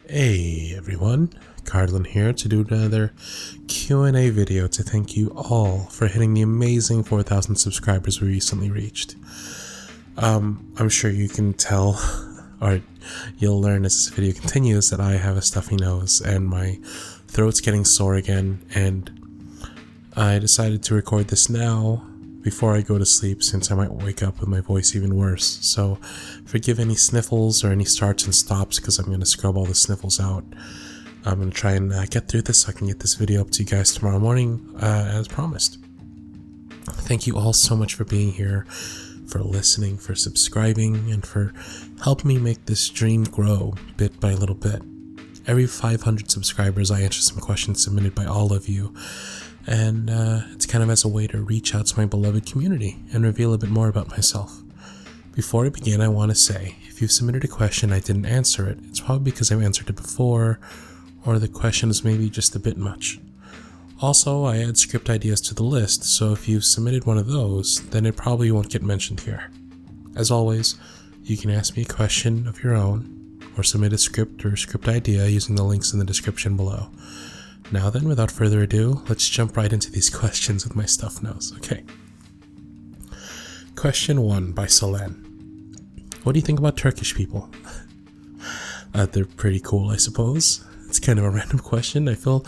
Hey everyone, Cardlin here to do another Q&A video to thank you all for hitting the amazing 4,000 subscribers we recently reached. I'm sure you can tell, or you'll learn as this video continues, that I have a stuffy nose and my throat's getting sore again, and I decided to record this now before I go to sleep since I might wake up with my voice even worse. So forgive any sniffles or any starts and stops because I'm going to scrub all the sniffles out. I'm going to try and get through this so I can get this video up to you guys tomorrow morning as promised. Thank you all so much for being here, for listening, for subscribing, and for helping me make this dream grow bit by little bit. Every 500 subscribers I answer some questions submitted by all of you, and it's kind of as a way to reach out to my beloved community and reveal a bit more about myself. Before I begin, I want to say, if you've submitted a question I didn't answer it, it's probably because I've answered it before, or the question is maybe just a bit much. Also, I add script ideas to the list, so if you've submitted one of those, then it probably won't get mentioned here. As always, you can ask me a question of your own, or submit a script or script idea using the links in the description below. Now then, without further ado, let's jump right into these questions with my stuffed nose. Okay. Question 1 by Solen. What do you think about Turkish people? They're pretty cool, I suppose. It's kind of a random question. I feel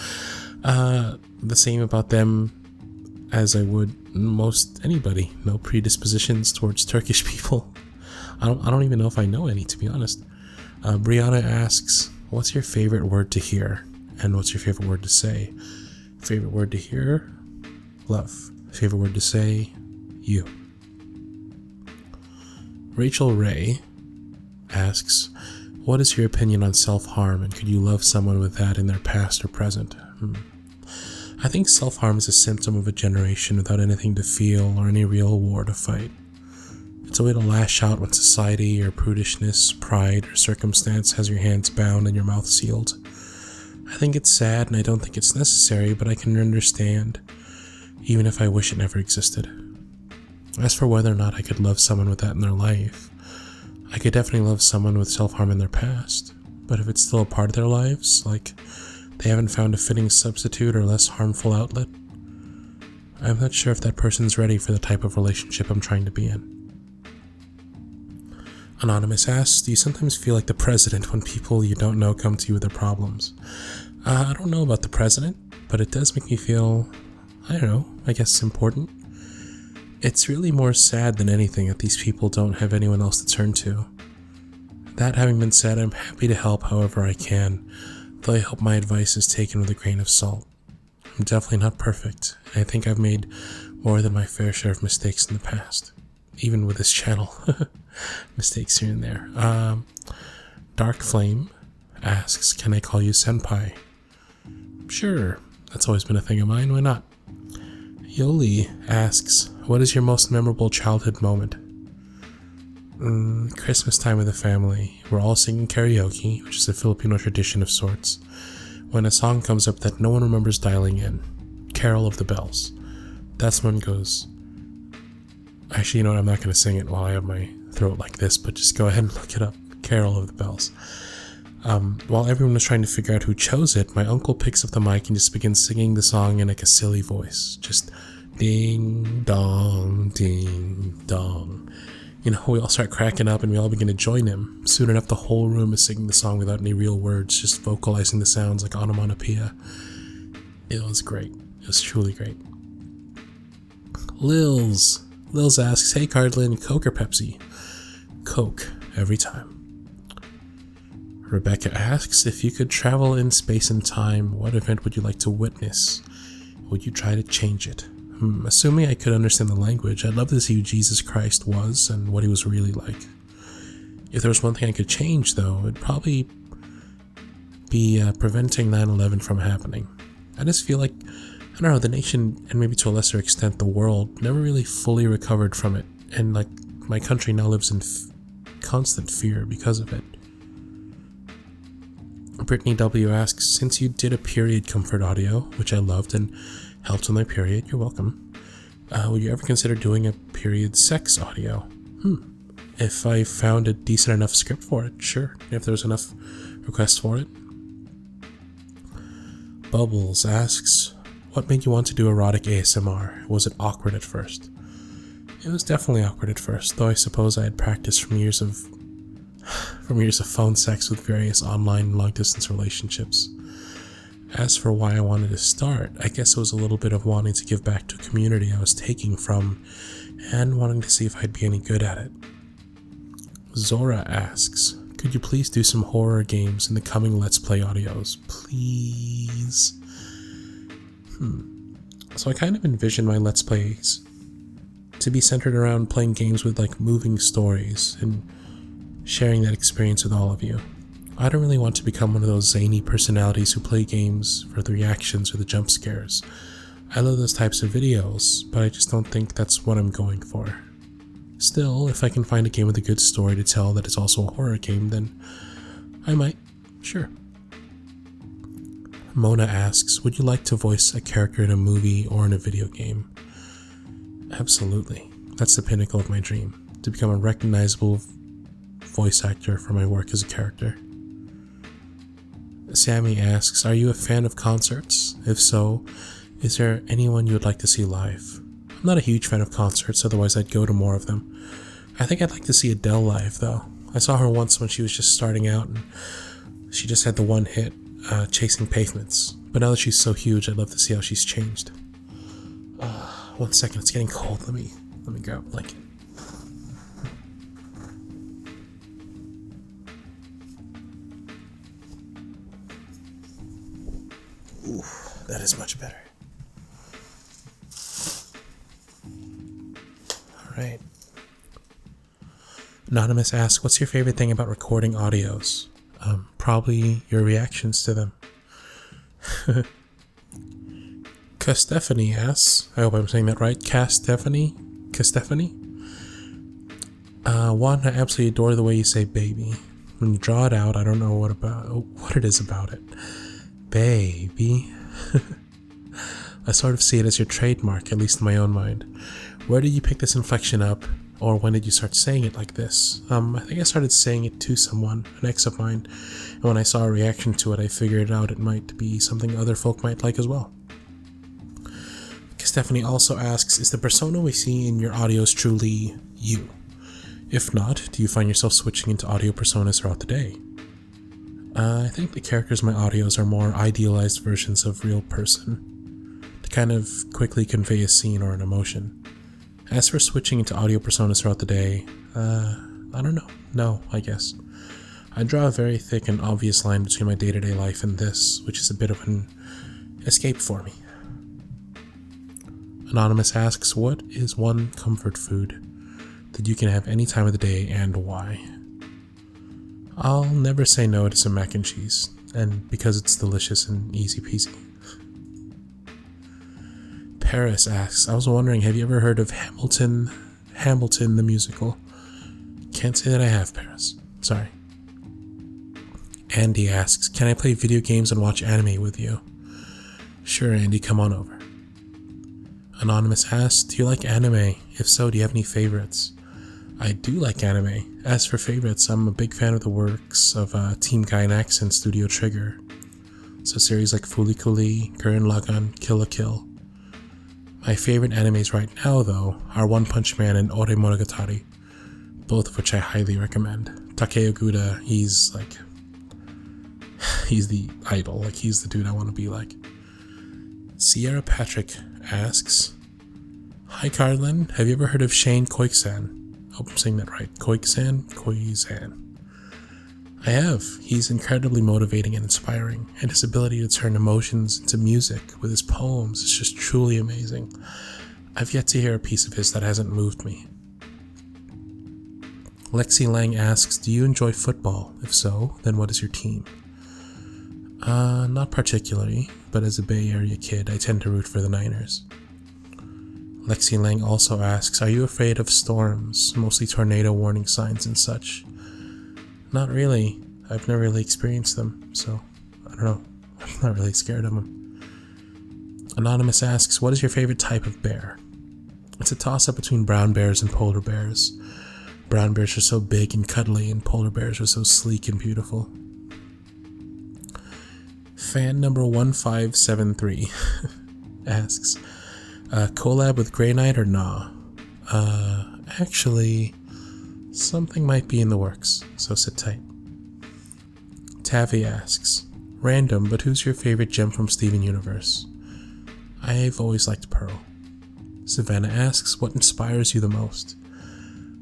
the same about them as I would most anybody. No predispositions towards Turkish people. I don't even know if I know any, to be honest. Brianna asks, what's your favorite word to hear? And what's your favorite word to say? Favorite word to hear? Love. Favorite word to say? You. Rachel Ray asks, what is your opinion on self-harm, and could you love someone with that in their past or present? I think self-harm is a symptom of a generation without anything to feel or any real war to fight. It's a way to lash out when society or prudishness, pride, or circumstance has your hands bound and your mouth sealed. I think it's sad and I don't think it's necessary, but I can understand, even if I wish it never existed. As for whether or not I could love someone with that in their life, I could definitely love someone with self-harm in their past, but if it's still a part of their lives, like they haven't found a fitting substitute or less harmful outlet, I'm not sure if that person's ready for the type of relationship I'm trying to be in. Anonymous asks, do you sometimes feel like the president when people you don't know come to you with their problems? I don't know about the president, but it does make me feel, I don't know, I guess important. It's really more sad than anything that these people don't have anyone else to turn to. That having been said, I'm happy to help however I can, though I hope my advice is taken with a grain of salt. I'm definitely not perfect, and I think I've made more than my fair share of mistakes in the past. Even with this channel. Mistakes here and there. Dark Flame asks, can I call you Senpai? Sure, that's always been a thing of mine, why not? Yoli asks, what is your most memorable childhood moment? Christmas time with the family. We're all singing karaoke, which is a Filipino tradition of sorts, when a song comes up that no one remembers dialing in. Carol of the Bells. That's when it goes. Actually, you know what, I'm not going to sing it while I have my throat like this, but just go ahead and look it up. Carol of the Bells. While everyone was trying to figure out who chose it, my uncle picks up the mic and just begins singing the song in like a silly voice. Just ding dong, ding dong. You know, we all start cracking up and we all begin to join him. Soon enough, the whole room is singing the song without any real words, just vocalizing the sounds like onomatopoeia. It was great. It was truly great. Lils asks, hey Cardlin, Coke or Pepsi? Coke, every time. Rebecca asks, if you could travel in space and time, what event would you like to witness? Would you try to change it? Assuming I could understand the language, I'd love to see who Jesus Christ was and what he was really like. If there was one thing I could change, though, it'd probably be preventing 9/11 from happening. I just feel like, I don't know, the nation, and maybe to a lesser extent the world, never really fully recovered from it, and like my country now lives in constant fear because of it. Brittany W. asks, since you did a period comfort audio, which I loved and helped with my period, you're welcome, would you ever consider doing a period sex audio? If I found a decent enough script for it, sure. If there's enough request for it. Bubbles asks, what made you want to do erotic ASMR? Was it awkward at first? It was definitely awkward at first, though I suppose I had practiced from years of phone sex with various online long-distance relationships. As for why I wanted to start, I guess it was a little bit of wanting to give back to a community I was taking from and wanting to see if I'd be any good at it. Zora asks, could you please do some horror games in the coming Let's Play audios? Please. So I kind of envision my Let's Plays to be centered around playing games with like moving stories and sharing that experience with all of you. I don't really want to become one of those zany personalities who play games for the reactions or the jump scares. I love those types of videos, but I just don't think that's what I'm going for. Still, if I can find a game with a good story to tell that is also a horror game, then I might, sure. Mona asks, would you like to voice a character in a movie or in a video game? Absolutely. That's the pinnacle of my dream, to become a recognizable voice actor for my work as a character. Sammy asks, are you a fan of concerts? If so, is there anyone you would like to see live? I'm not a huge fan of concerts, otherwise I'd go to more of them. I think I'd like to see Adele live, though. I saw her once when she was just starting out, and she just had the one hit, Chasing Pavements. But now that she's so huge, I'd love to see how she's changed. 1 second, it's getting cold. Let me grab a blanket. Ooh, that is much better. Alright. Anonymous asks, what's your favorite thing about recording audios? Probably your reactions to them. Stephanie asks, I hope I'm saying that right, Stephanie? One, I absolutely adore the way you say baby. When you draw it out, I don't know what it is about it. Baby. I sort of see it as your trademark, at least in my own mind. Where did you pick this inflection up, or when did you start saying it like this? I think I started saying it to someone, an ex of mine, and when I saw a reaction to it, I figured out it might be something other folk might like as well. Stephanie also asks, is the persona we see in your audios truly you? If not, do you find yourself switching into audio personas throughout the day? I think the characters in my audios are more idealized versions of real person, to kind of quickly convey a scene or an emotion. As for switching into audio personas throughout the day, I don't know. No, I guess. I draw a very thick and obvious line between my day-to-day life and this, which is a bit of an escape for me. Anonymous asks, what is one comfort food that you can have any time of the day and why? I'll never say no to some mac and cheese, and because it's delicious and easy peasy. Paris asks, I was wondering, have you ever heard of Hamilton the musical? Can't say that I have, Paris. Sorry. Andy asks, can I play video games and watch anime with you? Sure, Andy, come on over. Anonymous asks, do you like anime? If so, do you have any favorites? I do like anime. As for favorites, I'm a big fan of the works of Team Gainax and Studio Trigger. So series like Fooly Cooly, Gurren Lagann, Kill la Kill. My favorite animes right now, though, are One Punch Man and Ore Monogatari, both of which I highly recommend. Takeo Guda, he's the idol, he's the dude I want to be like. Sierra Patrick asks, hi Cardlin, have you ever heard of Shane Koiksan? Hope I'm saying that right. Koiksan? I have. He's incredibly motivating and inspiring, and his ability to turn emotions into music with his poems is just truly amazing. I've yet to hear a piece of his that hasn't moved me. Lexi Lang asks, do you enjoy football? If so, then what is your team? Not particularly, but as a Bay Area kid, I tend to root for the Niners. Lexi Lang also asks, are you afraid of storms, mostly tornado warning signs and such? Not really. I've never really experienced them, so I don't know. I'm not really scared of them. Anonymous asks, what is your favorite type of bear? It's a toss-up between brown bears and polar bears. Brown bears are so big and cuddly, and polar bears are so sleek and beautiful. Fan number 1573 asks, collab with Grey Knight or nah? Actually, something might be in the works, so sit tight. Tavi asks, random, but who's your favorite gem from Steven Universe? I've always liked Pearl. Savannah asks, what inspires you the most?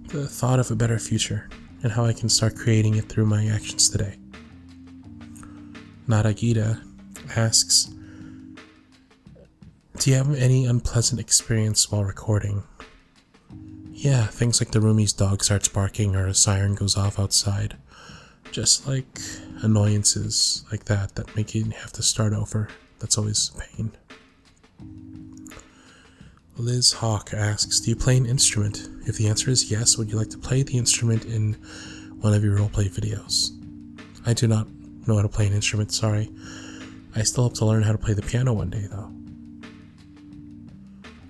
The thought of a better future, and how I can start creating it through my actions today. Naragita asks, do you have any unpleasant experience while recording? Yeah, things like the roomie's dog starts barking or a siren goes off outside. Just like annoyances like that make you have to start over. That's always a pain. Liz Hawk asks, do you play an instrument? If the answer is yes, would you like to play the instrument in one of your roleplay videos? I do not know how to play an instrument, sorry. I still hope to learn how to play the piano one day, though.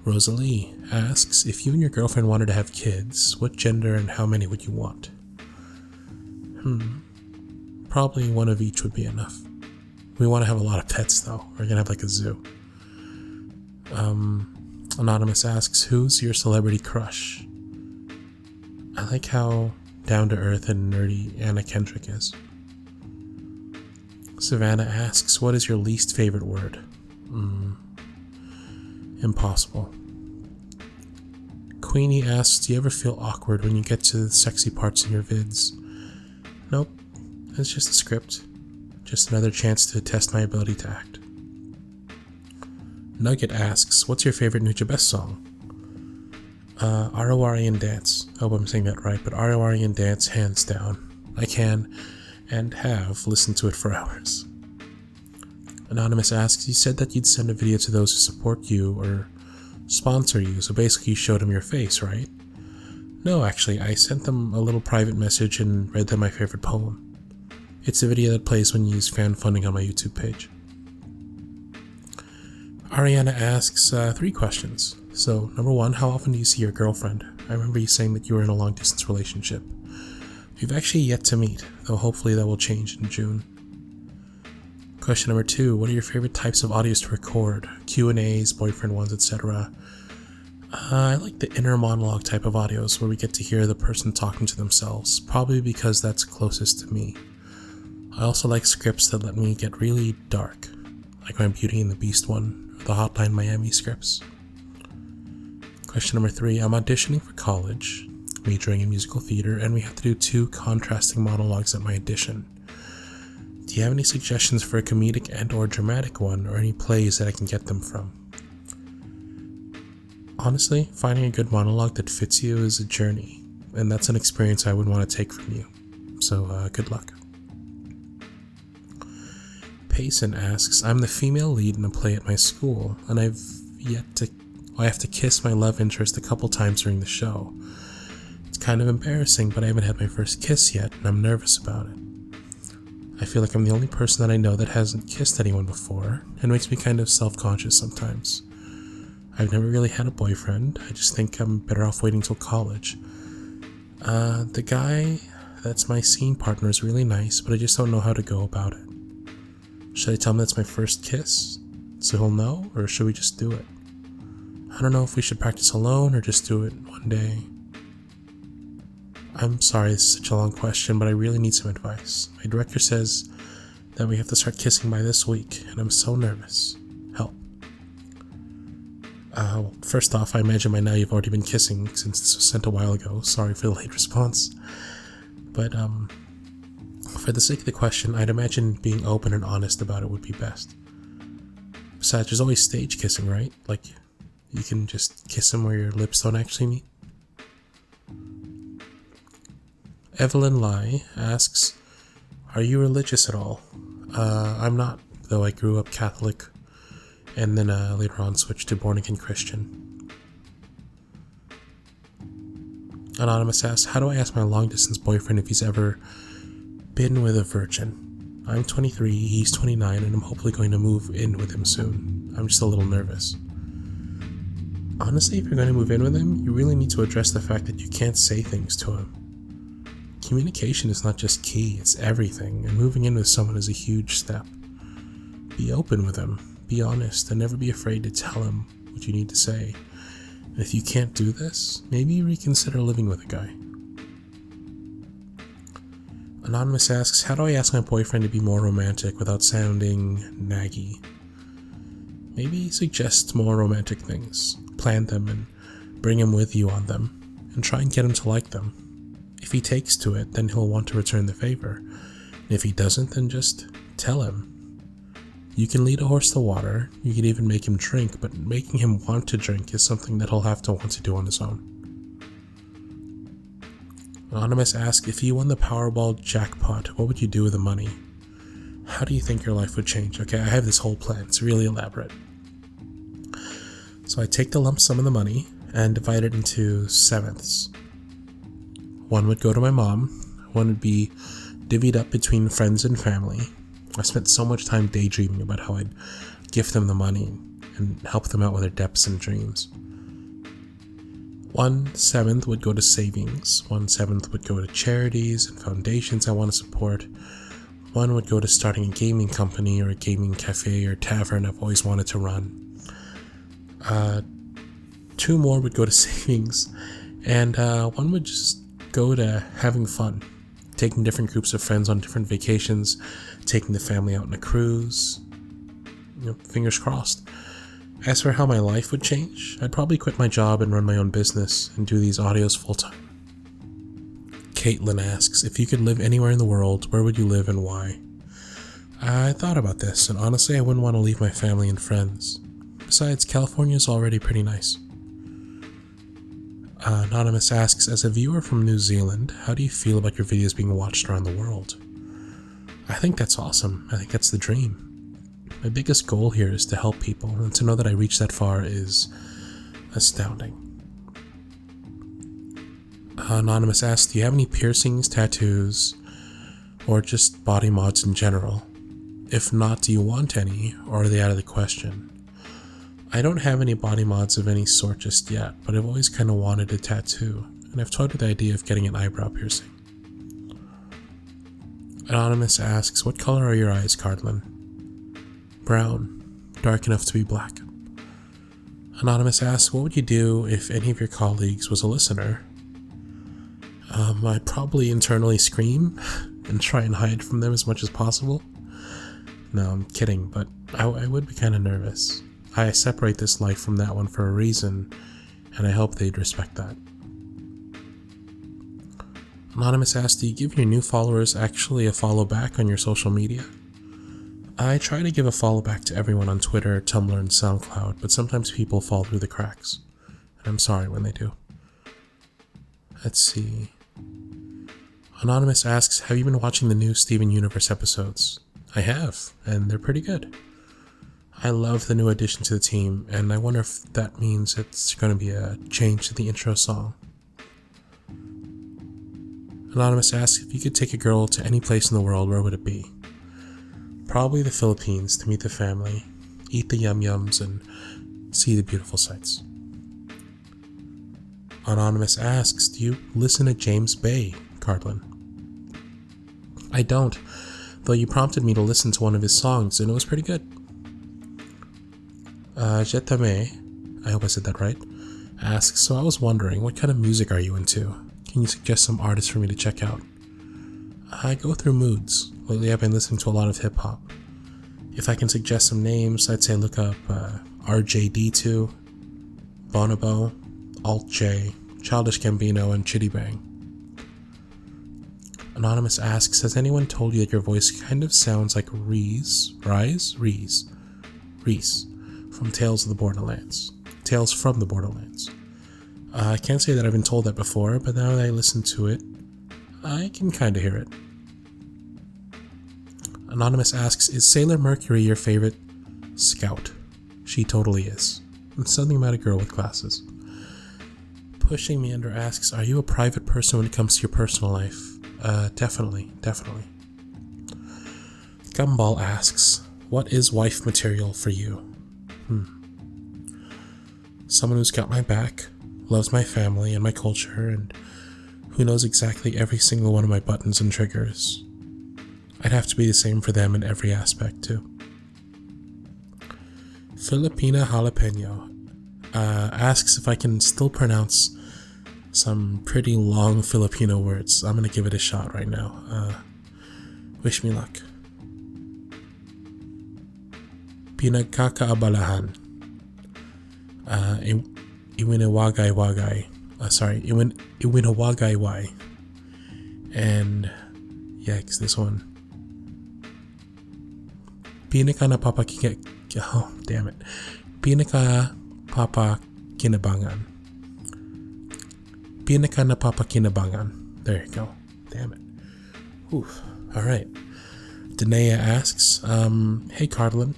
Rosalie asks, if you and your girlfriend wanted to have kids, what gender and how many would you want? Probably one of each would be enough. We want to have a lot of pets, though. We're gonna have like a zoo. Anonymous asks, who's your celebrity crush? I like how down-to-earth and nerdy Anna Kendrick is. Savannah asks, what is your least favorite word? Impossible. Queenie asks, do you ever feel awkward when you get to the sexy parts in your vids? Nope, it's just a script. Just another chance to test my ability to act. Nugget asks, what's your favorite Nuja Best song? Arawarian Dance. I hope I'm saying that right, but Arawarian Dance, hands down. I can, and have, listened to it for hours. Anonymous asks, you said that you'd send a video to those who support you or sponsor you, so basically you showed them your face, right? No, actually, I sent them a little private message and read them my favorite poem. It's a video that plays when you use fan funding on my YouTube page. Ariana asks 3 questions. So, number 1, how often do you see your girlfriend? I remember you saying that you were in a long-distance relationship. We've actually yet to meet, though hopefully that will change in June. Question number 2, what are your favorite types of audios to record? Q&As, boyfriend ones, etc. I like the inner monologue type of audios where we get to hear the person talking to themselves, probably because that's closest to me. I also like scripts that let me get really dark, like my Beauty and the Beast one, or the Hotline Miami scripts. Question number 3, I'm auditioning for college, majoring in musical theater, and we have to do 2 contrasting monologues at my audition. Do you have any suggestions for a comedic and or dramatic one, or any plays that I can get them from? Honestly, finding a good monologue that fits you is a journey, and that's an experience I would want to take from you. So, good luck. Payson asks, I'm the female lead in a play at my school, and I have to kiss my love interest a couple times during the show. It's kind of embarrassing, but I haven't had my first kiss yet, and I'm nervous about it. I feel like I'm the only person that I know that hasn't kissed anyone before, and it makes me kind of self-conscious sometimes. I've never really had a boyfriend, I just think I'm better off waiting till college. The guy that's my scene partner is really nice, but I just don't know how to go about it. Should I tell him that's my first kiss, so he'll know, or should we just do it? I don't know if we should practice alone or just do it one day. I'm sorry this is such a long question, but I really need some advice. My director says that we have to start kissing by this week, and I'm so nervous. Help. First off, I imagine by now you've already been kissing since this was sent a while ago. Sorry for the late response. But, for the sake of the question, I'd imagine being open and honest about it would be best. Besides, there's always stage kissing, right? Like, you can just kiss him where your lips don't actually meet. Evelyn Lai asks, are you religious at all? I'm not, though I grew up Catholic and then later on switched to born-again Christian. Anonymous asks, how do I ask my long-distance boyfriend if he's ever been with a virgin? I'm 23, he's 29, and I'm hopefully going to move in with him soon. I'm just a little nervous. Honestly, if you're going to move in with him, you really need to address the fact that you can't say things to him. Communication is not just key, it's everything, and moving in with someone is a huge step. be open with him, be honest, and never be afraid to tell him what you need to say. And if you can't do this, maybe reconsider living with a guy. Anonymous asks, how do I ask my boyfriend to be more romantic without sounding naggy? Maybe suggest more romantic things, plan them, and bring him with you on them, and try and get him to like them. If he takes to it, then he'll want to return the favor. And if he doesn't, then just tell him. You can lead a horse to water, you can even make him drink, but making him want to drink is something that he'll have to want to do on his own. Anonymous asks, if you won the Powerball jackpot, what would you do with the money? How do you think your life would change? Okay, I have this whole plan. It's really elaborate. So I take the lump sum of the money and divide it into sevenths. One would go to my mom, one would be divvied up between friends and family. I spent so much time daydreaming about how I'd gift them the money and help them out with their debts and dreams. 1/7 would go to savings, 1/7 would go to charities and foundations I want to support, 1 would go to starting a gaming company or a gaming cafe or tavern I've always wanted to run. 2 more would go to savings, and 1 would just go to having fun, taking different groups of friends on different vacations, taking the family out on a cruise, fingers crossed. As for how my life would change, I'd probably quit my job and run my own business and do these audios full-time. Caitlin asks, if you could live anywhere in the world, where would you live and why? I thought about this, and honestly I wouldn't want to leave my family and friends. Besides, California is already pretty nice. Anonymous asks, as a viewer from New Zealand, how do you feel about your videos being watched around the world? I think that's awesome. I think that's the dream. My biggest goal here is to help people, and to know that I reached that far is astounding. Anonymous asks, do you have any piercings, tattoos, or just body mods in general? If not, do you want any, or are they out of the question? I don't have any body mods of any sort just yet, but I've always kind of wanted a tattoo, and I've toyed with the idea of getting an eyebrow piercing. Anonymous asks, what color are your eyes, Cardlin? Brown, dark enough to be black. Anonymous asks, what would you do if any of your colleagues was a listener? I'd probably internally scream and try and hide from them as much as possible. No, I'm kidding, but I would be kind of nervous. I separate this life from that one for a reason, and I hope they'd respect that. Anonymous asks, do you give your new followers actually a follow back on your social media? I try to give a follow back to everyone on Twitter, Tumblr, and SoundCloud, but sometimes people fall through the cracks, and I'm sorry when they do. Let's see. Anonymous asks, have you been watching the new Steven Universe episodes? I have, and they're pretty good. I love the new addition to the team, and I wonder if that means it's going to be a change to the intro song. Anonymous asks, if you could take a girl to any place in the world, where would it be? Probably the Philippines, to meet the family, eat the yum-yums, and see the beautiful sights. Anonymous asks, do you listen to James Bay, Cardlin? I don't, though you prompted me to listen to one of his songs, and it was pretty good. Je t'aime, I hope I said that right, asks, so I was wondering, what kind of music are you into? Can you suggest some artists for me to check out? I go through moods. Lately I've been listening to a lot of hip-hop. If I can suggest some names, I'd say look up RJD2, Bonobo, Alt J, Childish Gambino, and Chitty Bang. Anonymous asks, has anyone told you that your voice kind of sounds like Reese from Tales from the Borderlands. I can't say that I've been told that before, but now that I listen to it, I can kind of hear it. Anonymous asks, is Sailor Mercury your favorite scout? She totally is. It's something about a girl with glasses. Pushing Meander asks, are you a private person when it comes to your personal life? Definitely. Gumball asks, what is wife material for you? Someone who's got my back, loves my family and my culture, and who knows exactly every single one of my buttons and triggers. I'd have to be the same for them in every aspect, too. Filipina Jalapeno asks if I can still pronounce some pretty long Filipino words. I'm gonna give it a shot right now. Wish me luck. Pinagkakaabalahan. Iwinawagay-wagay. Iwinawagay-wai. And yikes, this one. Pinaka napapakinabangan. Oh, damn it. Pinaka papakinabangan. Pinaka napapakinabangan. There you go. Damn it. Oof. Alright. Danae asks, hey Cardlin.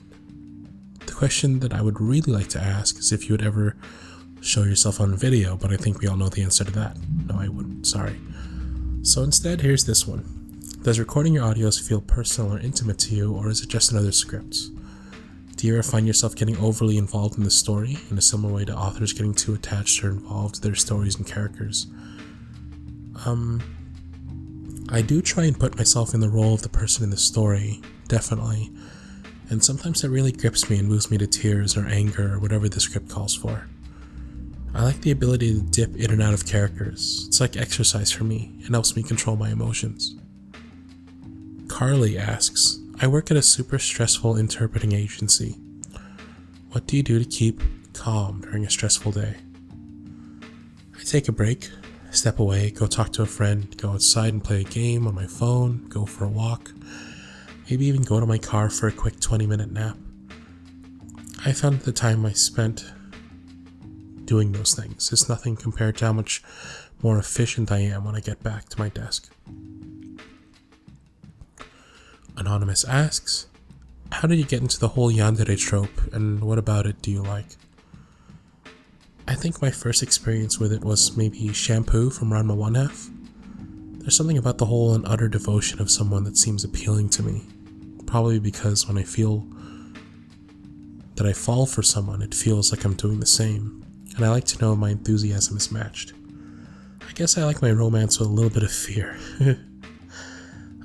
The question that I would really like to ask is if you would ever show yourself on video, but I think we all know the answer to that. No, I wouldn't. Sorry. So instead, here's this one. Does recording your audios feel personal or intimate to you, or is it just another script? Do you ever find yourself getting overly involved in the story, in a similar way to authors getting too attached or involved to their stories and characters? I do try and put myself in the role of the person in the story, definitely, and sometimes it really grips me and moves me to tears or anger or whatever the script calls for. I like the ability to dip in and out of characters. It's like exercise for me. It helps me control my emotions. Carly asks, I work at a super stressful interpreting agency. What do you do to keep calm during a stressful day? I take a break, step away, go talk to a friend, go outside and play a game on my phone, go for a walk, maybe even go to my car for a quick 20-minute nap. I found that the time I spent doing those things is nothing compared to how much more efficient I am when I get back to my desk. Anonymous asks, how did you get into the whole yandere trope, and what about it do you like? I think my first experience with it was maybe Shampoo from Ranma 1/2. There's something about the whole and utter devotion of someone that seems appealing to me. Probably because when I feel that I fall for someone, it feels like I'm doing the same, and I like to know my enthusiasm is matched. I guess I like my romance with a little bit of fear.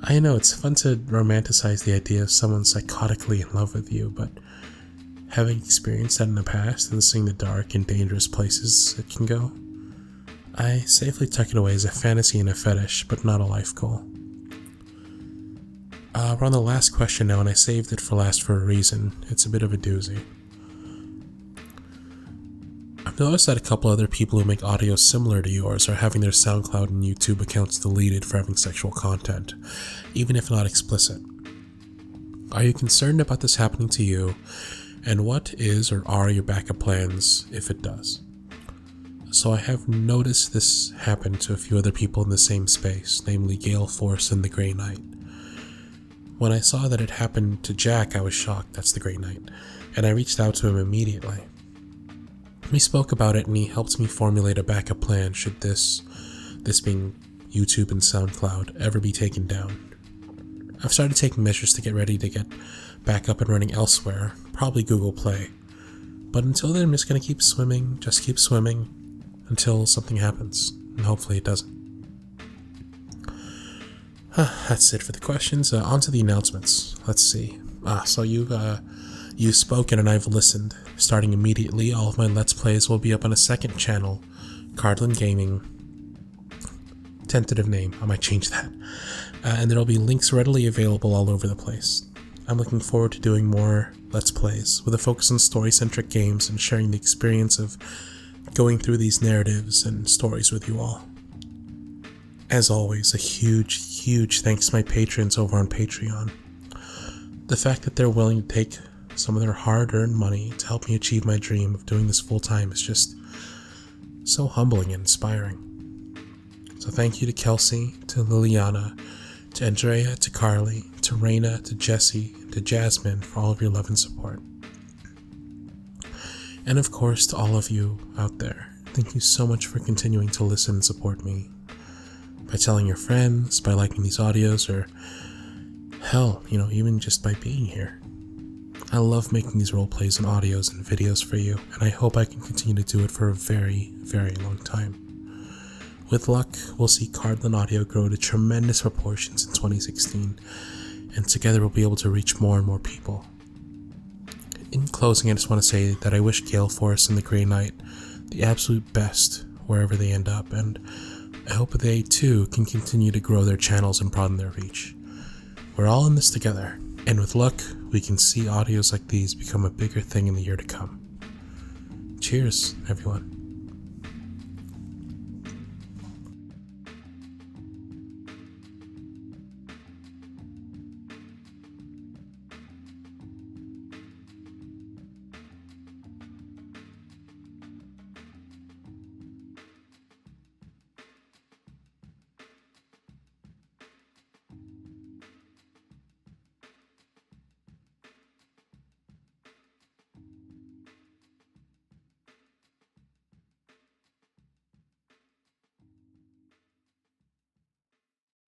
I know it's fun to romanticize the idea of someone psychotically in love with you, but having experienced that in the past and seeing the dark and dangerous places it can go, I safely tuck it away as a fantasy and a fetish, but not a life goal. We're on the last question now, and I saved it for last for a reason. It's a bit of a doozy. I've noticed that a couple other people who make audio similar to yours are having their SoundCloud and YouTube accounts deleted for having sexual content, even if not explicit. Are you concerned about this happening to you, and what is or are your backup plans if it does? So I have noticed this happen to a few other people in the same space, namely Gale Force and the Grey Knight. When I saw that it happened to Jack, I was shocked, that's the Grey Knight, and I reached out to him immediately. We spoke about it and he helped me formulate a backup plan should this being YouTube and SoundCloud, ever be taken down. I've started taking measures to get ready to get back up and running elsewhere, probably Google Play. But until then, I'm just going to keep swimming, just keep swimming, until something happens, and hopefully it doesn't. That's it for the questions. On to the announcements. Let's see. So you've spoken and I've listened. Starting immediately, all of my Let's Plays will be up on a second channel, Cardlin Gaming. Tentative name, I might change that. And there'll be links readily available all over the place. I'm looking forward to doing more Let's Plays, with a focus on story-centric games and sharing the experience of going through these narratives and stories with you all. As always, a huge thanks to my patrons over on Patreon. The fact that they're willing to take some of their hard-earned money to help me achieve my dream of doing this full-time is just so humbling and inspiring. So thank you to Kelsey, to Liliana, to Andrea, to Carly, to Raina, to Jesse, and to Jasmine for all of your love and support. And of course to all of you out there, thank you so much for continuing to listen and support me. By telling your friends, by liking these audios, or hell, even just by being here. I love making these role plays and audios and videos for you, and I hope I can continue to do it for a very, very long time. With luck, we'll see CardlinAudio grow to tremendous proportions in 2016, and together we'll be able to reach more and more people. in closing, I just want to say that I wish Gale Force and the Grey Knight the absolute best wherever they end up, and I hope they too can continue to grow their channels and broaden their reach. We're all in this together, and with luck, we can see audios like these become a bigger thing in the year to come. Cheers, everyone.